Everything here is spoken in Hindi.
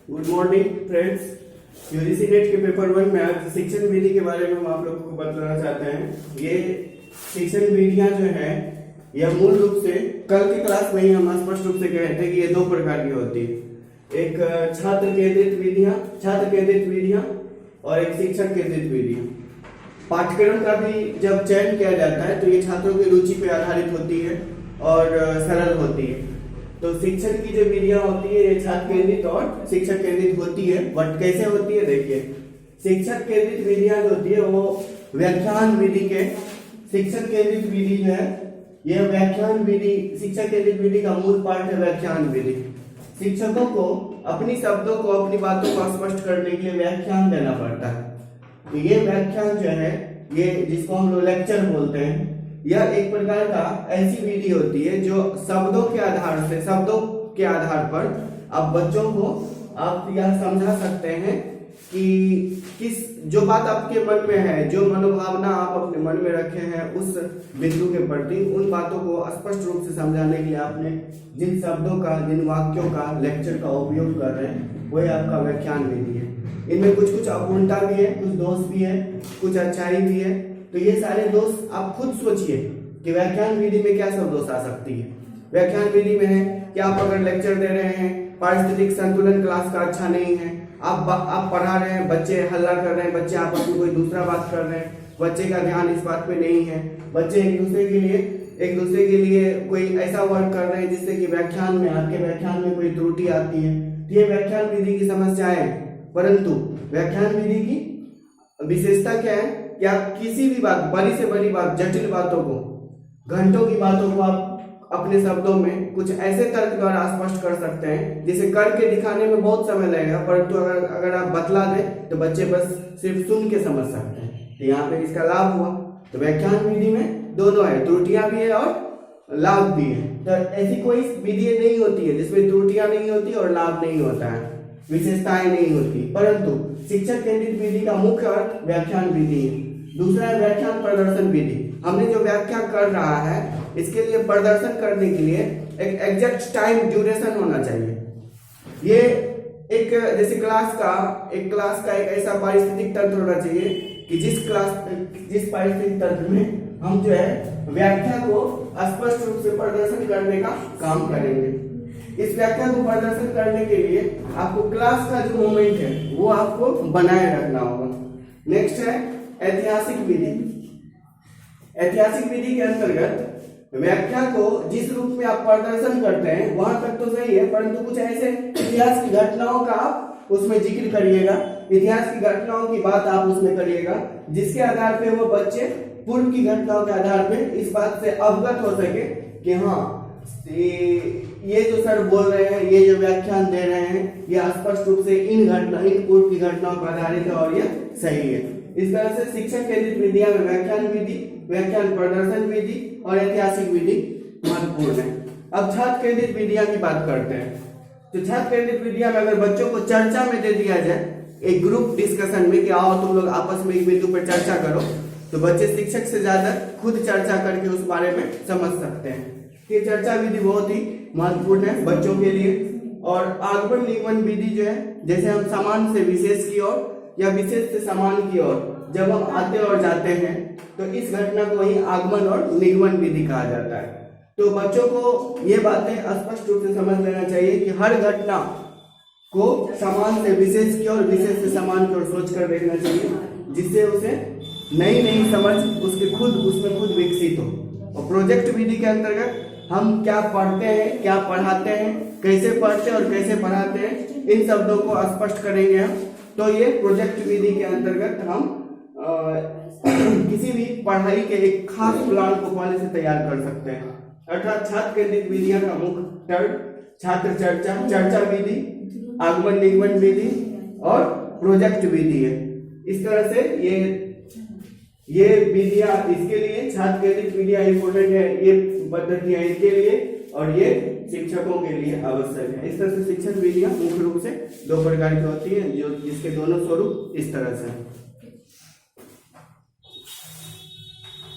Good morning friends. UGC net के पेपर 1 में आज शिक्षण विधि के बारे में हम आप लोगों को बताना चाहते हैं। ये शिक्षण विधियां जो है यह मूल रूप से कल की क्लास में ही हम स्पष्ट रूप से कहे थे कि ये दो प्रकार की होती है। एक छात्र केंद्रित विधियां और एक शिक्षक केंद्रित विधियां। पाठ्यक्रम का भी जब चयन किया जाता है तो ये छात्रों की रुचि पर आधारित होती है और सरल होती है। तो शिक्षण की जो विधियां होती है ये छात्र केंद्रित और शिक्षक केंद्रित होती है। बट कैसे होती है देखिए, शिक्षक केंद्रित विधियां जो होती है वो व्याख्यान विधि के, शिक्षक केंद्रित विधि जो है यह व्याख्यान विधि, शिक्षक केंद्रित विधि का मूल पार्ट है व्याख्यान विधि। शिक्षकों को अपनी शब्दों को, अपनी बातों को स्पष्ट करने के लिए व्याख्यान देना पड़ता है। तो ये व्याख्यान जो है ये जिसको हम लोग लेक्चर बोलते हैं, यह एक प्रकार का ऐसी विधि होती है जो शब्दों के आधार पर आप बच्चों को आप यह समझा सकते हैं कि किस जो बात आपके मन में है, जो मनोभावना आप अपने मन में रखे हैं उस बिंदु के प्रति, उन बातों को स्पष्ट रूप से समझाने के लिए आपने जिन शब्दों का, जिन वाक्यों का, लेक्चर का उपयोग कर रहे हैं वही आपका व्याख्यान विधि है। इनमें कुछ अपूर्णता भी है, कुछ दोष भी है, कुछ अच्छाई भी है। तो ये सारे दोष आप खुद सोचिए कि व्याख्यान विधि में क्या सब दोष आ सकती है। व्याख्यान विधि में है कि आप अगर लेक्चर दे रहे हैं, पारिस्थितिक संतुलन क्लास का अच्छा नहीं है, आप पढ़ा रहे हैं, बच्चे हल्ला कर रहे हैं, बच्चे आपस में कोई दूसरा बात कर रहे हैं, बच्चे का ध्यान इस बात पे नहीं है, बच्चे एक दूसरे के लिए कोई ऐसा वर्क कर रहे हैं जिससे कि आपके व्याख्यान में कोई त्रुटि आती है। तो ये व्याख्यान विधि की समस्या है। परंतु व्याख्यान विधि की विशेषता क्या है कि आप किसी भी बात, बड़ी से बड़ी बात, जटिल बातों को, घंटों की बातों को आप अपने शब्दों में कुछ ऐसे तर्क द्वारा स्पष्ट कर सकते हैं जिसे करके दिखाने में बहुत समय लगेगा, परंतु अगर आप बतला दें तो बच्चे बस सिर्फ सुन के समझ सकते हैं। तो यहाँ पे इसका लाभ हुआ। तो व्याख्यान विधि में दोनों है, त्रुटियां भी है और लाभ भी है। तो ऐसी कोई विधि नहीं होती है जिसमें त्रुटियां नहीं होती और लाभ नहीं होता है, विशेषताएं नहीं होती। परंतु शिक्षक केंद्रित विधि का मुख्य अर्थ व्याख्यान विधि है। दूसरा है व्याख्यान प्रदर्शन विधि। हमने जो व्याख्या कर रहा है इसके लिए प्रदर्शन करने के लिए एक एग्जैक्ट टाइम ड्यूरेशन होना चाहिए। ये एक जैसे क्लास का एक ऐसा पारिस्थितिक तंत्र होना चाहिए कि जिस पारिस्थितिक तंत्र में हम जो है व्याख्या को स्पष्ट रूप से प्रदर्शन करने का काम करेंगे। इस व्याख्या को प्रदर्शन करने के लिए आपको क्लास का जो मोमेंट है वो आपको बनाए रखना होगा। नेक्स्ट है ऐतिहासिक विधि। ऐतिहासिक विधि के अंतर्गत व्याख्या को जिस रूप में आप प्रदर्शन करते हैं वहां तक तो सही है, परंतु कुछ ऐसे इतिहास की घटनाओं का आप उसमें जिक्र करिएगा, इतिहास की घटनाओं की बात आप उसमें करिएगा जिसके आधार पे वो बच्चे पूर्व की घटनाओं के आधार पे इस बात से अवगत हो सके कि हाँ ये जो सर बोल रहे हैं, ये जो व्याख्यान दे रहे हैं, ये स्पष्ट रूप से इन पूर्व की घटनाओं पर आधारित है और ये सही है। इस तरह से शिक्षक केंद्रित विधियां में व्याख्यान विधि, व्याख्यान प्रदर्शन विधि और ऐतिहासिक विधि महत्वपूर्ण है। अब छात्र केंद्रित विधियां की बात करते हैं। तो छात्र केंद्रित विधियां में अगर बच्चों को चर्चा में दे दिया जाए, एक ग्रुप डिस्कशन में कि आओ तुम लोग आपस में एक बिंदु पर चर्चा करो, तो बच्चे शिक्षक से ज्यादा खुद चर्चा करके उस बारे में समझ सकते हैं। ये चर्चा विधि बहुत ही महत्वपूर्ण है बच्चों के लिए। और आगमन निगमन विधि जो है, जैसे हम समान से विशेष की ओर या विशेष से समान की ओर जब हम आते और जाते हैं तो इस घटना को ही आगमन और निगमन विधि कहा जाता है। तो बच्चों को ये बातें स्पष्ट रूप से समझ लेना चाहिए कि हर घटना को समान से विशेष की ओर, विशेष से समान की ओर सोच कर देखना चाहिए, जिससे उसे नई समझ उसमें खुद विकसित हो। और प्रोजेक्ट विधि के अंतर्गत हम क्या पढ़ते हैं, क्या पढ़ाते हैं, कैसे पढ़ते हैं और कैसे पढ़ाते हैं, इन शब्दों को स्पष्ट करेंगे हम। तो ये प्रोजेक्ट विधि के अंतर्गत हम किसी भी पढ़ाई के एक खास प्लान को पहले से तैयार कर सकते हैं। अर्थात छात्र केंद्रित विधियां का मुख्य टर्म छात्र चर्चा विधि, आगमन निगमन विधि और प्रोजेक्ट विधि है। इस तरह से ये विधियां इसके लिए, छात्र केंद्रित विधियां इंपोर्टेंट है, ये पद्धतियां इसके लिए और ये शिक्षकों के लिए आवश्यक है। इस तरह से शिक्षक विधियां मुख्य रूप से दो प्रकार की होती है, जिसके दोनों स्वरूप इस तरह से है।